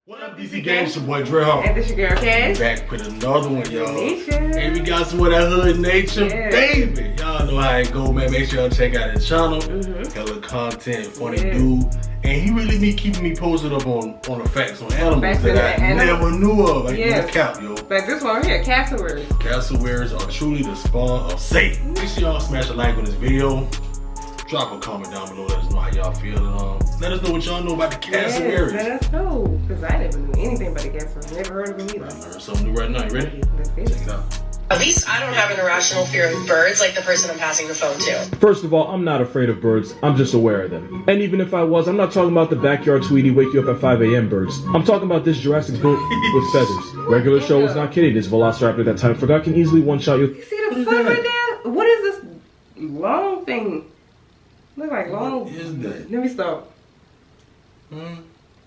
What up, DC Gang? It's your boy DreadHawk. And this your girl Cass. Back with another one, y'all. And we got some of that hood nature, baby. Y'all know how it go, man. Make sure y'all check out his channel. Hella content, funny dude. And he really be keeping me posted up on the facts on animals that I never knew of. Like, no cap, yo. Like this one here, Cassowaries. Cassowaries are truly the spawn of Satan. Make sure y'all smash a like on this video. Drop a comment down below, let us know how y'all feel. Let us know what y'all know about the Cassowaries. Let us know, because I never knew anything about the Cassowaries. Never heard of them either. I learned something new right now. You ready? Let's get it. Check it out. At least I don't have an irrational fear of birds like the person I'm passing the phone to. First of all, I'm not afraid of birds. I'm just aware of them. And even if I was, I'm not talking about the backyard Tweety wake you up at 5 a.m. birds. I'm talking about this Jurassic boat with feathers. Regular show is not kidding. This Velociraptor that time forgot can easily one-shot you. You see the foot right there? What is this long thing? Look like long. What is that? Let me stop.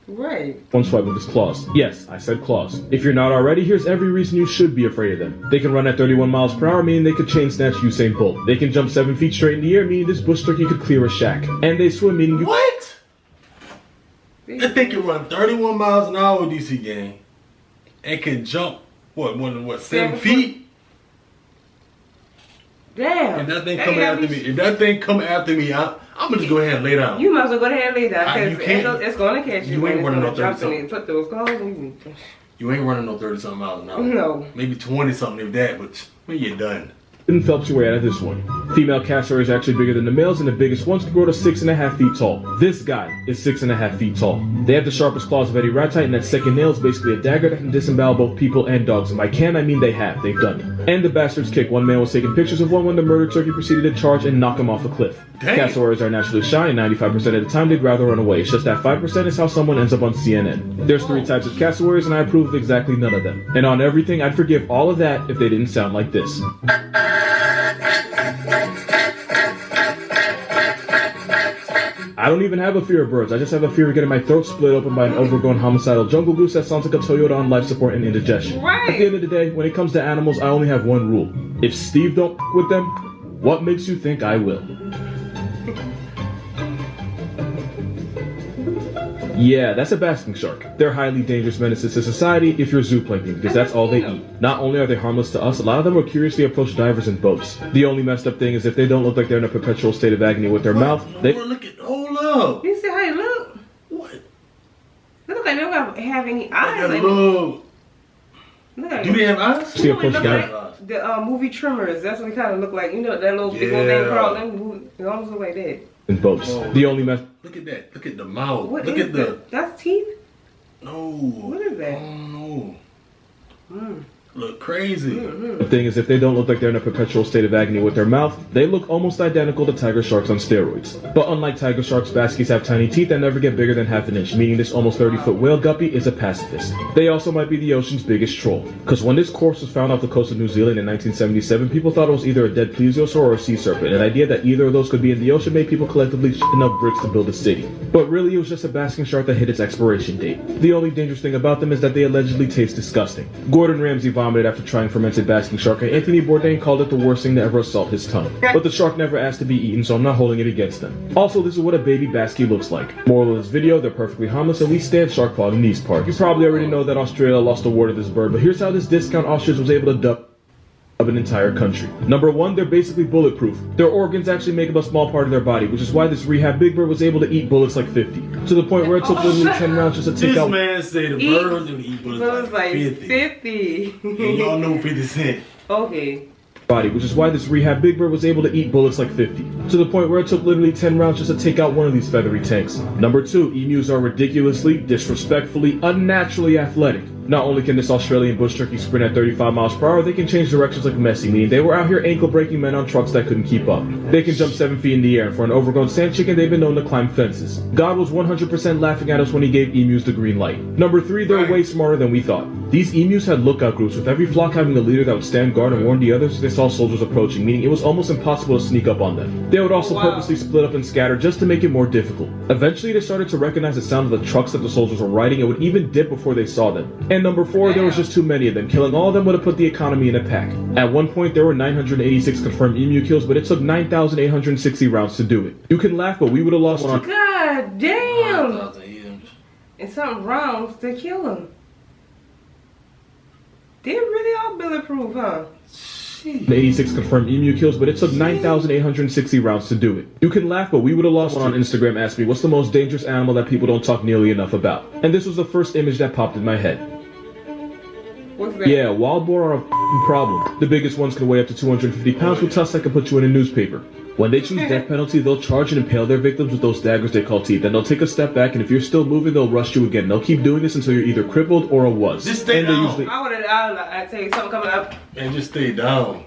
Right. One swipe with his claws. Yes, I said claws. If you're not already, here's every reason you should be afraid of them. They can run at 31 miles per hour, meaning they could chain snatch Usain Bolt. They can jump 7 feet straight in the air, meaning this bush turkey could clear a shack. And they swim, meaning you— What? That thing can run 31 miles an hour, DC Gang. And can jump, what, more than 7 feet? Damn. If that thing come after me, I'm gonna just go ahead and lay down. You might as well go ahead and lay down, because it's gonna catch you. You ain't running no 30 something. Put those claws in. You ain't running no 30 something miles an hour. No. Maybe 20 something if that, but when you're done. Didn't Phelps your way out of this one. Female cassowaries are actually bigger than the males, and the biggest ones can grow to 6.5 feet tall. This guy is 6.5 feet tall. They have the sharpest claws of any ratite, and that second nail is basically a dagger that can disembowel both people and dogs. And by can, I mean they have. They've done it. And the bastards kick. One man was taking pictures of one when the murdered turkey proceeded to charge and knock him off a cliff. Dang. Cassowaries are naturally shy, and 95% of the time they'd rather run away. It's just that 5% is how someone ends up on CNN. There's 3 types of cassowaries, and I approve of exactly none of them. And on everything, I'd forgive all of that if they didn't sound like this. I don't even have a fear of birds. I just have a fear of getting my throat split open by an overgrown homicidal jungle goose that sounds like a Toyota on life support and indigestion. Right. At the end of the day, when it comes to animals, I only have one rule. If Steve don't with them, what makes you think I will? Yeah, that's a basking shark. They're highly dangerous menaces to society if you're zooplankton, because that's all they eat. Not only are they harmless to us, a lot of them will curiously approach divers in boats. The only messed up thing is if they don't look like they're in a perpetual state of agony with their mouth, they— Hold up. You see how they look? What? They look like they don't have any eyes. Look at Do they have eyes? See, approach guy. Like the movie Tremors. That's what they kind of look like. You know that little big old thing crawling. They almost look like that. In boats. The only mess— Look at that. Look at the mouth. What look is at that? That's teeth? No. What is that? I don't know. Look crazy. The thing is, if they don't look like they're in a perpetual state of agony with their mouth, they look almost identical to tiger sharks on steroids. But unlike tiger sharks, baskies have tiny teeth that never get bigger than half an inch, meaning this almost 30-foot whale guppy is a pacifist. They also might be the ocean's biggest troll. Because when this corpse was found off the coast of New Zealand in 1977, people thought it was either a dead plesiosaur or a sea serpent. An idea that either of those could be in the ocean made people collectively shit enough bricks to build a city. But really, it was just a basking shark that hit its expiration date. The only dangerous thing about them is that they allegedly taste disgusting. Gordon Ramsay vomited after trying fermented basking shark, and Anthony Bourdain called it the worst thing to ever assault his tongue. But the shark never asked to be eaten, so I'm not holding it against them. Also, this is what a baby baskie looks like. Moral of this video, they're perfectly harmless, at least stand shark clawed in these parts. You probably already know that Australia lost a war to this bird, but here's how this discount ostrich was able to dub an entire country. Number 1, they're basically bulletproof. Their organs actually make up a small part of their body, which is why this rehab big bird was able to eat bullets like 50. To the point where it took literally 10 rounds just to take out— This man said the birds would eat bullets like 50. And y'all know 50 cents. Okay. Body, which is why this rehab big bird was able to eat bullets like 50. To the point where it took literally 10 rounds just to take out one of these feathery tanks. Number 2, emus are ridiculously, disrespectfully, unnaturally athletic. Not only can this Australian bush turkey sprint at 35 miles per hour, they can change directions like Messi, meaning they were out here ankle-breaking men on trucks that couldn't keep up. They can jump 7 feet in the air, and for an overgrown sand chicken, they've been known to climb fences. God was 100% laughing at us when he gave emus the green light. Number 3, they're way smarter than we thought. These emus had lookout groups, with every flock having a leader that would stand guard and warn the others if they saw soldiers approaching, meaning it was almost impossible to sneak up on them. They would also purposely split up and scatter just to make it more difficult. Eventually, they started to recognize the sound of the trucks that the soldiers were riding and would even dip before they saw them. And number 4, there was just too many of them. Killing all of them would have put the economy in a pack. At one point, there were 986 confirmed emu kills, but it took 9,860 rounds to do it. You can laugh, but we would have lost one on— God damn! and something rounds to kill him. They're really all bulletproof, huh? The 86 confirmed emu kills, but it took 9,860 rounds to do it. You can laugh, but we would have lost one on Instagram asked me, what's the most dangerous animal that people don't talk nearly enough about? And this was the first image that popped in my head. What's that? Yeah, wild boar are a problem. The biggest ones can weigh up to 250 pounds with tusks that can put you in a newspaper. When they choose death penalty, they'll charge and impale their victims with those daggers they call teeth. Then they'll take a step back, and if you're still moving, they'll rush you again. They'll keep doing this until you're either crippled or a was. Just stay down. I'd tell you something coming up. And just stay down.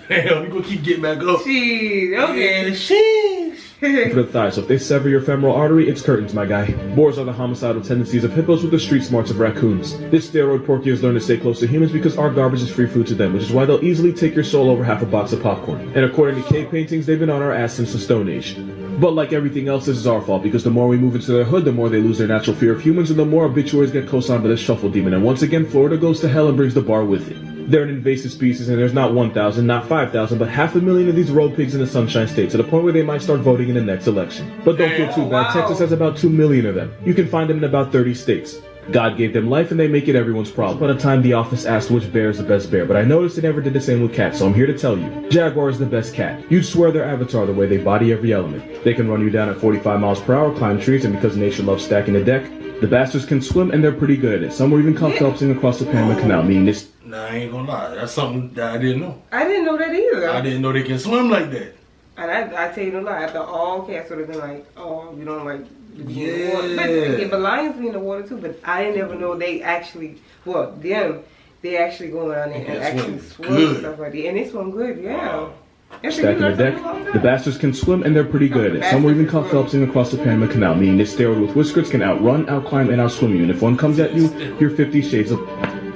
Damn, you gonna keep getting back up. Jeez, okay. Sheesh. For the thigh, so if they sever your femoral artery, it's curtains, my guy. Boars are the homicidal tendencies of hippos with the street smarts of raccoons. This steroid porky has learned to stay close to humans because our garbage is free food to them, which is why they'll easily take your soul over half a box of popcorn. And according to cave paintings, they've been on our ass since the Stone Age. But like everything else, this is our fault, because the more we move into their hood, the more they lose their natural fear of humans, and the more obituaries get co-signed by this shuffle demon. And once again, Florida goes to hell and brings the bar with it. They're an invasive species, and there's not 1,000, not 5,000, but 500,000 of these road pigs in the Sunshine State, to the point where they might start voting in the next election. But don't feel too bad, Texas has about 2 million of them. You can find them in about 30 states. God gave them life, and they make it everyone's problem. By the time the office asked which bear is the best bear, but I noticed they never did the same with cats, so I'm here to tell you. Jaguar is the best cat. You'd swear their avatar the way they body every element. They can run you down at 45 miles per hour, climb trees, and because nature loves stacking the deck, the bastards can swim, and they're pretty good at it. Some were even caught phelpsing across the Panama Canal, meaning this... Nah, I ain't gonna lie. That's something that I didn't know. I didn't know that either. I didn't know they can swim like that. And I tell you no lie, after all cats would have been like, oh, you don't like to be in the water. But lions be in the water too, but I didn't ever know they actually, they actually go around there and actually swim and stuff like that. And they swim good, yeah. Stacking the deck, the bastards can swim, and they're pretty good at it. Some were even caught phelpsing across the Panama Canal, meaning this steroid with whiskers can outrun, outclimb, and outswim you. And if one comes at you, you're 50 shades of...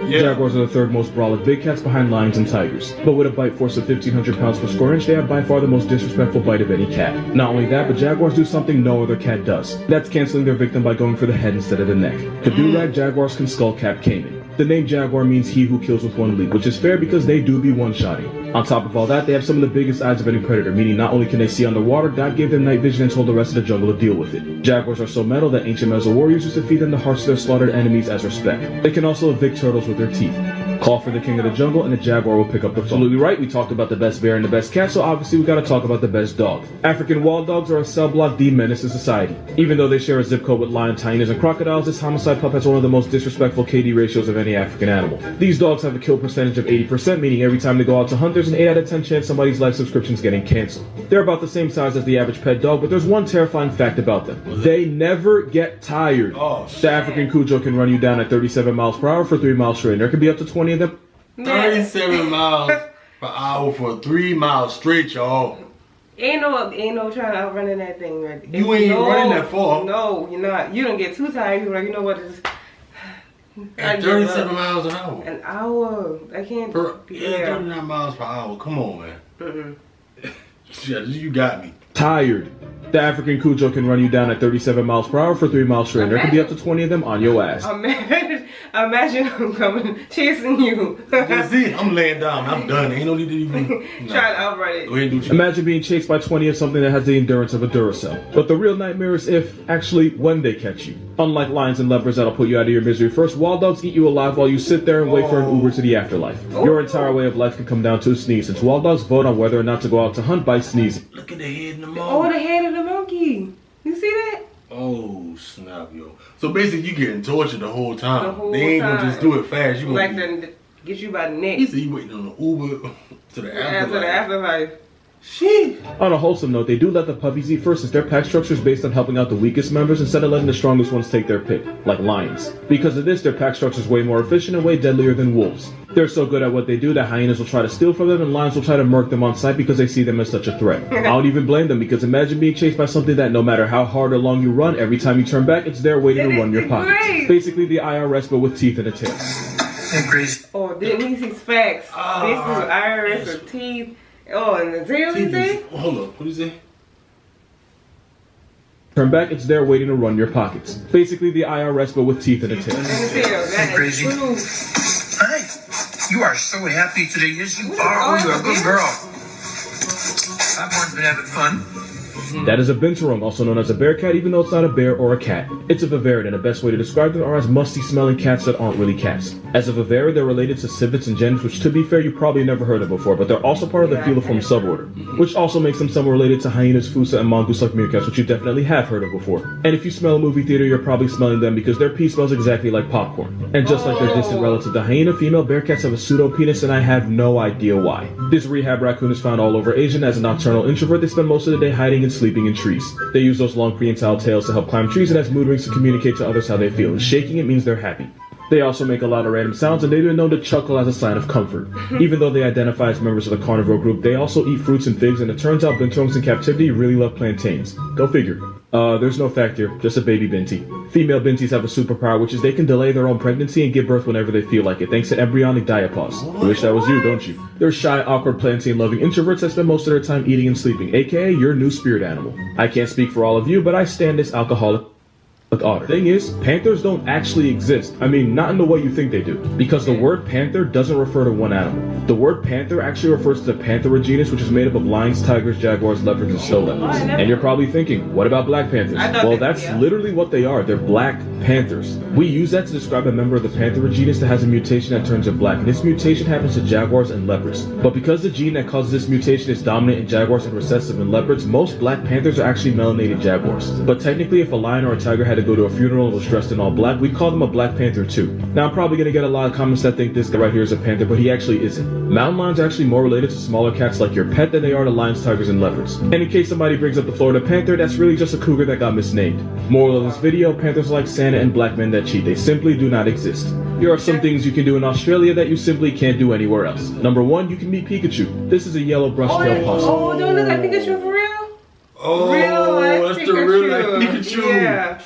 Jaguars are the third most brolic big cats behind lions and tigers. But with a bite force of 1,500 pounds per square inch, they have by far the most disrespectful bite of any cat. Not only that, but jaguars do something no other cat does. That's canceling their victim by going for the head instead of the neck. To do that, jaguars can skull-cap caiman. The name Jaguar means he who kills with one leap, which is fair because they do be one-shotting. On top of all that, they have some of the biggest eyes of any predator, meaning not only can they see underwater, God gave them night vision and told the rest of the jungle to deal with it. Jaguars are so metal that ancient Meso warriors used to feed them the hearts of their slaughtered enemies as respect. They can also evict turtles with their teeth. Call for the king of the jungle and the jaguar will pick up the phone. Absolutely right, we talked about the best bear and the best cat, so obviously we gotta talk about the best dog. African wild dogs are a cell block D menace to society. Even though they share a zip code with lions, hyenas, and crocodiles, this homicide pup has one of the most disrespectful KD ratios of any African animal. These dogs have a kill percentage of 80%, meaning every time they go out to hunt, there's an 8 out of 10 chance somebody's life subscription's getting canceled. They're about the same size as the average pet dog, but there's one terrifying fact about them. They never get tired. The African Cujo can run you down at 37 miles per hour for 3 miles straight, and there can be up to 20 of them. 37 miles per hour for 3 miles straight, y'all. Ain't no trying to outrun that thing, right? You ain't running that far. No, you're not. You don't get too tired. You're like, you know what? At 37 miles an hour. An hour. I can't. 39 miles per hour. Come on, man. You got me. Tired. The African Cujo can run you down at 37 miles per hour for 3 miles straight. There can be up to 20 of them on your ass. Imagine them coming, chasing you. That's it. I'm laying down. I'm done. Ain't no need to even... Try to outrun it. Go ahead and do Imagine being chased by 20 of something that has the endurance of a Duracell. But the real nightmare is actually, when they catch you. Unlike lions and leopards that'll put you out of your misery first, wild dogs eat you alive while you sit there and wait for an Uber to the afterlife. Your entire way of life can come down to a sneeze, since wild dogs vote on whether or not to go out to hunt by sneezing. Look at the head of the monkey. Oh, the head of the monkey. You see that? Oh, snap, yo. So basically, you getting tortured the whole time. They ain't gonna just do it fast. You like to get you by the neck. He said you waiting on the Uber to the afterlife. To the afterlife. Sheesh. On a wholesome note, they do let the puppies eat first, since their pack structure is based on helping out the weakest members instead of letting the strongest ones take their pick, like lions. Because of this, their pack structure is way more efficient and way deadlier than wolves. They're so good at what they do that hyenas will try to steal from them and lions will try to murk them on sight because they see them as such a threat. I don't even blame them, because imagine being chased by something that no matter how hard or long you run, every time you turn back, it's there waiting to run your pockets. Basically the IRS, but with teeth and a tail. Crazy. Oh, didn't he see facts? Basically IRS with teeth. Oh, and the tail, you say? Hold up, what do you say? Turn back, it's there waiting to run your pockets. Basically the IRS, but with teeth and a tail. That crazy. Hi, you are so happy today. Yes, you are. Oh, you're a good girl. I've been having fun. cats. That is a binturong, also known as a bear cat, even though it's not a bear or a cat. It's a viverrid, and the best way to describe them are as musty-smelling cats that aren't really cats. As a viverrid, they're related to civets and gents, which to be fair, you probably never heard of before, but they're also part of the feliform suborder, which also makes them somewhat related to hyenas, fossa, and mongoose-like meerkats, which you definitely have heard of before. And if you smell a movie theater, you're probably smelling them because their pee smells exactly like popcorn. And just like their distant relative, the hyena, female bear cats have a pseudo-penis, and I have no idea why. This rehab raccoon is found all over Asia, and as a nocturnal introvert, they spend most of the day hiding and sleeping in trees. They use those long prehensile tails to help climb trees, and as mood rings to communicate to others how they feel. And shaking it means they're happy. They also make a lot of random sounds, and they've been known to chuckle as a sign of comfort. Even though they identify as members of the carnivore group, they also eat fruits and figs, and it turns out binturongs in captivity really love plantains. Go figure. There's no fact here, just a baby binti. Female bintis have a superpower, which is they can delay their own pregnancy and give birth whenever they feel like it, thanks to embryonic diapause. You wish that was you, don't you? They're shy, awkward, plantain-loving introverts that spend most of their time eating and sleeping, aka your new spirit animal. I can't speak for all of you, but I stand this alcoholic otter. Thing is, panthers don't actually exist. I mean, not in the way you think they do. Because the word panther doesn't refer to one animal. The word panther actually refers to the Panthera genus, which is made up of lions, tigers, jaguars, leopards, and snow leopards. And you're probably thinking, what about black panthers? Well, that's literally what they are. They're black panthers. We use that to describe a member of the Panthera genus that has a mutation that turns it black. And this mutation happens to jaguars and leopards. But because the gene that causes this mutation is dominant in jaguars and recessive in leopards, most black panthers are actually melanated jaguars. But technically, if a lion or a tiger had to go to a funeral and was dressed in all black, we'd call them a black panther too. Now I'm probably gonna get a lot of comments that think this guy right here is a panther, but he actually isn't. Mountain lions are actually more related to smaller cats like your pet than they are to lions, tigers, and leopards. And in case somebody brings up the Florida panther, that's really just a cougar that got misnamed. Moral of this video, panthers are like Santa and black men that cheat. They simply do not exist. Here are some things you can do in Australia that you simply can't do anywhere else. Number 1, you can meet Pikachu. This is a yellow brush-tailed possum. Oh, don't look like Pikachu for real? Oh, real that's the real life Pikachu. Yeah.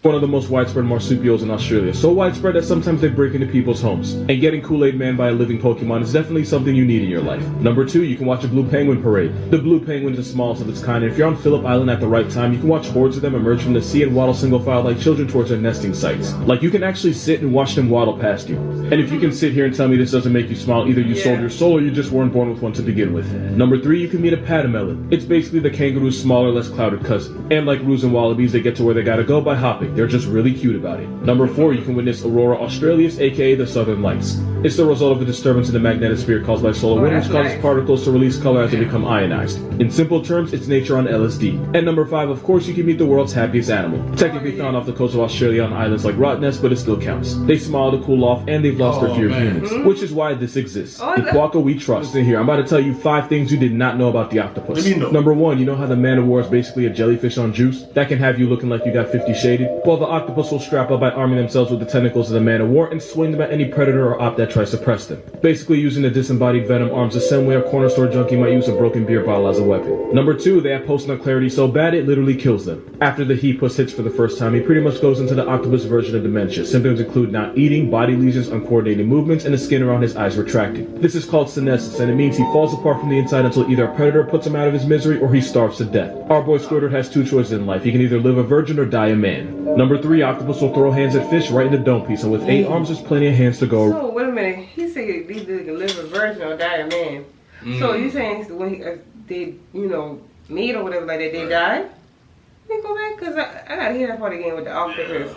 One of the most widespread marsupials in Australia. So widespread that sometimes they break into people's homes. And getting Kool-Aid Man by a living Pokemon is definitely something you need in your life. Number 2, you can watch a blue penguin parade. The blue penguin is the smallest of its kind, and if you're on Phillip Island at the right time, you can watch hordes of them emerge from the sea and waddle single file like children towards their nesting sites. Like, you can actually sit and watch them waddle past you. And if you can sit here and tell me this doesn't make you smile, either you sold your soul or you just weren't born with one to begin with. Number 3, you can meet a patamelon. It's basically the kangaroo's smaller, less clouded cousin. And like roos and wallabies, they get to where they gotta go by hopping. They're just really cute about it. Number 4, you can witness Aurora Australis, aka the Southern Lights. It's the result of a disturbance in the magnetosphere caused by solar wind, which causes particles to release color as they become ionized. In simple terms, it's nature on LSD. And number 5, of course, you can meet the world's happiest animal. Technically found off the coast of Australia on islands like Rottnest, but it still counts. They smile to cool off, and they've lost their fear of humans, which is why this exists. In Quokka, we trust. In here, I'm about to tell you 5 things you did not know about the octopus. Number 1, you know how the man of war is basically a jellyfish on juice? That can have you looking like you got 50 shaded? Well, the octopus will strap up by arming themselves with the tentacles of the man of war and swing them at any predator or op that tries to press them. Basically using the disembodied venom arms the same way a corner store junkie might use a broken beer bottle as a weapon. Number 2, they have post-nut clarity so bad it literally kills them. After the he-puss hits for the first time, he pretty much goes into the octopus version of dementia. Symptoms include not eating, body lesions, uncoordinated movements, and the skin around his eyes retracting. This is called senescence, and it means he falls apart from the inside until either a predator puts him out of his misery or he starves to death. Our boy Squidward has 2 choices in life. He can either live a virgin or die a man. Number 3, octopus will throw hands at fish right in the dome piece, and with 8 arms, there's plenty of hands to go. So, wait a minute. He said he can live a virgin or die a man. So, you saying when they, meet or whatever like that, they die? Let me go back, because I got to hear that part again with the octopus.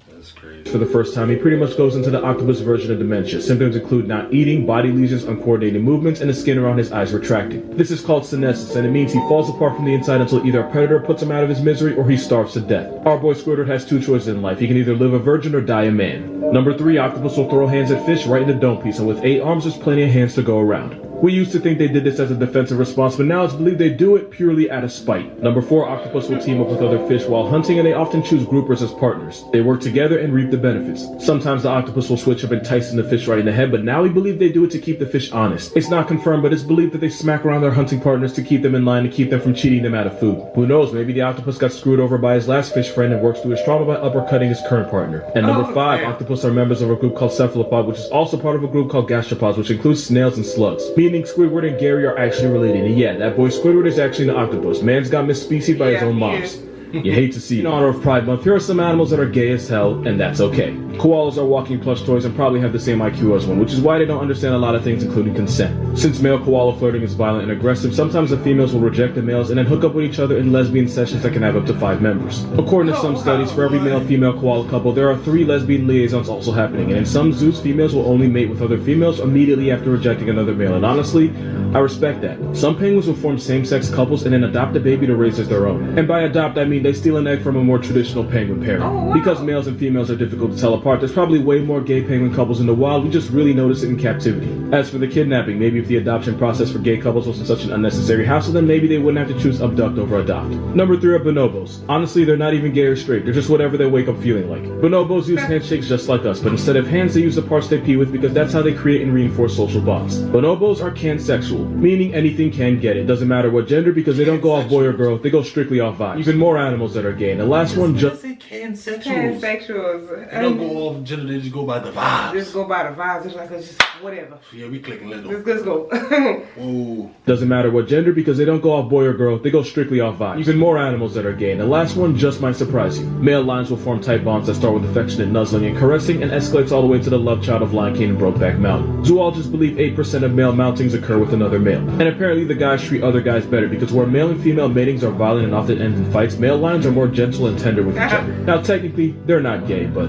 That's crazy. For the first time, he pretty much goes into the octopus version of dementia. Symptoms include not eating, body lesions, uncoordinated movements, and the skin around his eyes retracting. This is called senescence, and it means he falls apart from the inside until either a predator puts him out of his misery or he starves to death. Our boy Squidward has 2 choices in life. He can either live a virgin or die a man. Number 3, octopus will throw hands at fish right in the dome piece, and with 8 arms, there's plenty of hands to go around. We used to think they did this as a defensive response, but now it's believed they do it purely out of spite. Number 4, octopus will team up with other fish while hunting, and they often choose groupers as partners. They work together and reap the benefits. Sometimes the octopus will switch up enticing the fish right in the head, but now we believe they do it to keep the fish honest. It's not confirmed, but it's believed that they smack around their hunting partners to keep them in line and keep them from cheating them out of food. Who knows, maybe the octopus got screwed over by his last fish friend and works through his trauma by uppercutting his current partner. And number 5, octopus are members of a group called cephalopod, which is also part of a group called gastropods, which includes snails and slugs. Meaning Squidward and Gary are actually related. And yeah, that boy Squidward is actually an octopus. Man's got misspecied by his own moms. You hate to see it. In honor of Pride Month, here are some animals that are gay as hell, and that's okay. Koalas are walking plush toys and probably have the same IQ as one, which is why they don't understand a lot of things, including consent. Since male koala flirting is violent and aggressive, sometimes the females will reject the males and then hook up with each other in lesbian sessions that can have up to 5 members. According to some studies, for every male-female koala couple, there are 3 lesbian liaisons also happening, and in some zoos, females will only mate with other females immediately after rejecting another male, and honestly, I respect that. Some penguins will form same-sex couples and then adopt a baby to raise as their own. And by adopt, I mean they steal an egg from a more traditional penguin parent. Oh, wow. Because males and females are difficult to tell apart, there's probably way more gay penguin couples in the wild, we just really notice it in captivity. As for the kidnapping, maybe if the adoption process for gay couples wasn't such an unnecessary hassle, then maybe they wouldn't have to choose abduct over adopt. Number 3 are bonobos. Honestly, they're not even gay or straight, they're just whatever they wake up feeling like. Bonobos use handshakes just like us, but instead of hands, they use the parts they pee with because that's how they create and reinforce social bonds. Bonobos are cansexual, meaning anything can get it. Doesn't matter what gender because they don't go off boy or girl, they go strictly off vibes. Even more animals that are gay. And the last one just cansexuals. Cansexuals. They don't go off gender, they just go by the vibes. Just go by the vibes. It's like it's just whatever. Yeah, we clicking. Let's go. Let's go. Ooh. doesn't matter what gender because they don't go off boy or girl, they go strictly off vibes. Even more animals that are gay. And the last one just might surprise you. Male lions will form tight bonds that start with affectionate nuzzling and caressing and escalates all the way to the love child of Lion King and Brokeback Mountain. Zoologists believe 8% of male mountings occur with another male. And apparently the guys treat other guys better because where male and female matings are violent and often end in fights, male lions are more gentle and tender with each other. Now technically, they're not gay, but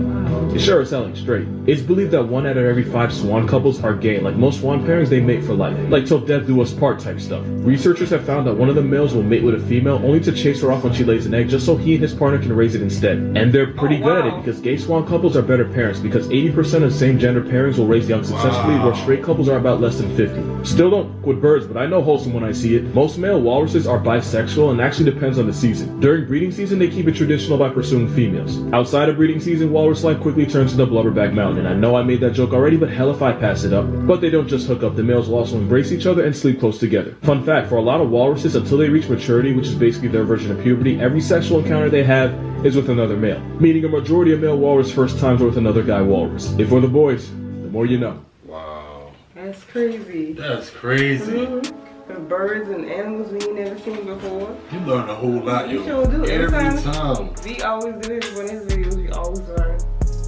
it sure is selling straight. It's believed that 1 out of every 5 swan couples are gay, and like most swan pairings, they mate for life. Like till death do us part type stuff. Researchers have found that one of the males will mate with a female only to chase her off when she lays an egg just so he and his partner can raise it instead. And they're pretty good at it because gay swan couples are better parents because 80% of same gender pairings will raise young successfully where straight couples are about less than 50. Still don't with birds, but I know wholesome when I see it. Most male walruses are bisexual and actually depends on the season. During breeding season, they keep it traditional by pursuing females. Outside of breeding season, walrus life quickly turns to the blubberback mountain. And I know I made that joke already, but hell if I pass it up. But they don't just hook up, the males will also embrace each other and sleep close together. Fun fact, for a lot of walruses, until they reach maturity, which is basically their version of puberty, every sexual encounter they have is with another male. Meaning a majority of male walrus first times are with another guy walrus. If we're the boys, the more you know. Wow. That's crazy. That's crazy. Mm-hmm. The birds and animals we ain't never seen before. You learn a whole lot, yo. You sure do. Every time. We always do this when his videos, we always learn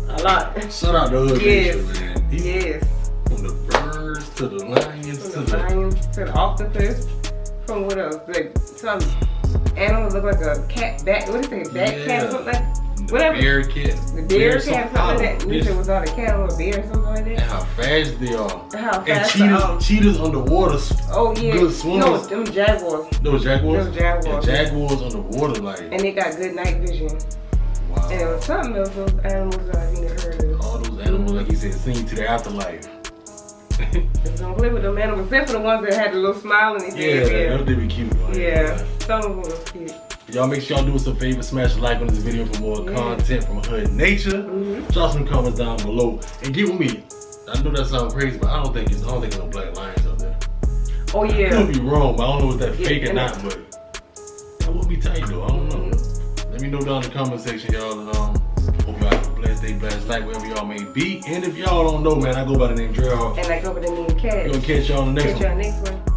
a lot. Shout out to Hood Nation, man. Yes. From the birds to the lions From the lions to the octopus. From what else? Like some animal look like a cat, bat. What do you say? Bat cat or something like that? Whatever. Bear cat. The bear cat, something like that. You said it was on a cat or a bear or something like that. And how fast they are. And how fast and cheetahs underwater. Oh yeah. Good swimmers. No, them jaguars. Those jaguars? Those jaguars. And jaguars underwater, like. And they got good night vision. Wow. And there was something else, those animals that I never heard of. All those animals, like you said, sing to the afterlife. Just don't play with them animals, except for the ones that had the little smile and they Yeah, they be cute. Like, yeah, some of them was cute. Y'all make sure y'all do us a favor, smash a like on this video for more content from Hood Nature. Drop some comments down below and get with me. I know that sounds crazy, but I don't think there's no black lions out there. Oh yeah. I could be wrong, but I don't know if that's fake or not, but that would be tight though. I don't know. Let me know down in the comment section, y'all. And hope y'all have a blessed day, blessed night, wherever y'all may be. And if y'all don't know, man, I go by the name DreadHawk. And I go by the name Cat. We're gonna catch y'all on the next one. Catch y'all next one.